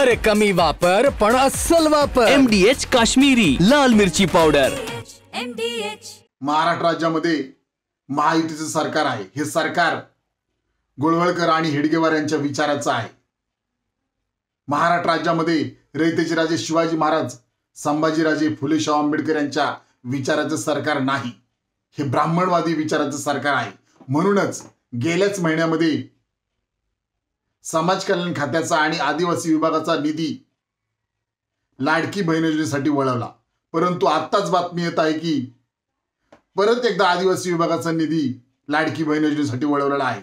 अरे कमी वापर पण अस्सल वापर. MDH काश्मीरी लाल मिरची पावडर. महाराष्ट्र राज्यामध्ये महायुतीचं सरकार आहे. हे सरकार गोळवळकर आणि हेडगेवार यांच्या विचाराचं आहे. महाराष्ट्र राज्यामध्ये रयतेचे राजे शिवाजी महाराज, संभाजीराजे, फुले शाहू आंबेडकर यांच्या विचाराचं सरकार नाही. हे ब्राह्मणवादी विचाराचं सरकार आहे. म्हणूनच गेल्याच महिन्यामध्ये समाज कल्याण खात्याचा आणि आदिवासी विभागाचा निधी लाडकी बहीण योजनेसाठी वळवला. परंतु आत्ताच बातमी येत आहे की परत एकदा आदिवासी विभागाचा निधी लाडकी बहीण योजनेसाठी वळवलेला आहे.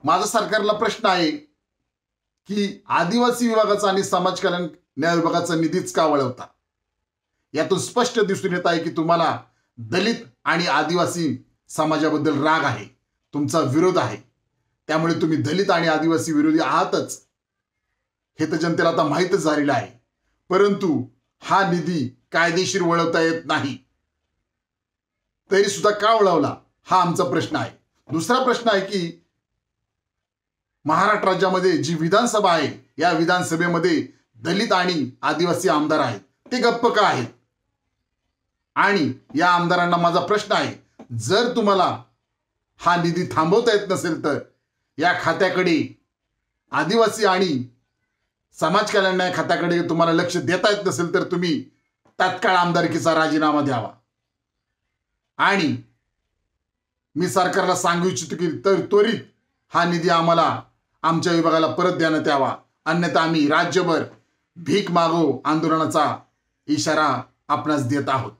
माझा सरकारला प्रश्न आहे की आदिवासी विभागाचा आणि समाज कल्याण न्याय विभागाचा निधीच का वळवता? यातून स्पष्ट दिसून येत आहे की तुम्हाला दलित आणि आदिवासी समाजाबद्दल राग आहे, तुमचा विरोध आहे. त्यामुळे तुम्ही दलित आणि आदिवासी विरोधी आहातच हे तर जनतेला आता माहीतच झालेलं आहे. परंतु हा निधी कायदेशीर वळवता येत नाही. तरी सुद्धा का वळवला हा आमचा प्रश्न आहे. दुसरा प्रश्न आहे की महाराष्ट्र राज्यामध्ये जी विधानसभा आहे या विधानसभेमध्ये दलित आणि आदिवासी आमदार आहेत, ते गप्प का आहेत? आणि या आमदारांना माझा प्रश्न आहे, जर तुम्हाला हा निधी थांबवता येत नसेल तर या खात्याकडे आदिवासी आणि समाज कल्याण न्याय खात्याकडे तुम्हाला लक्ष देता येत नसेल तर तुम्ही तात्काळ आमदारकीचा राजीनामा द्यावा. आणि मी सरकारला सांगू इच्छितो की त्वरित हा निधी आम्हाला आमच्या विभागाला परत देण्यात यावा, अन्यथा आम्ही राज्यभर भीक मागो आंदोलनाचा इशारा आपणास देत आहोत.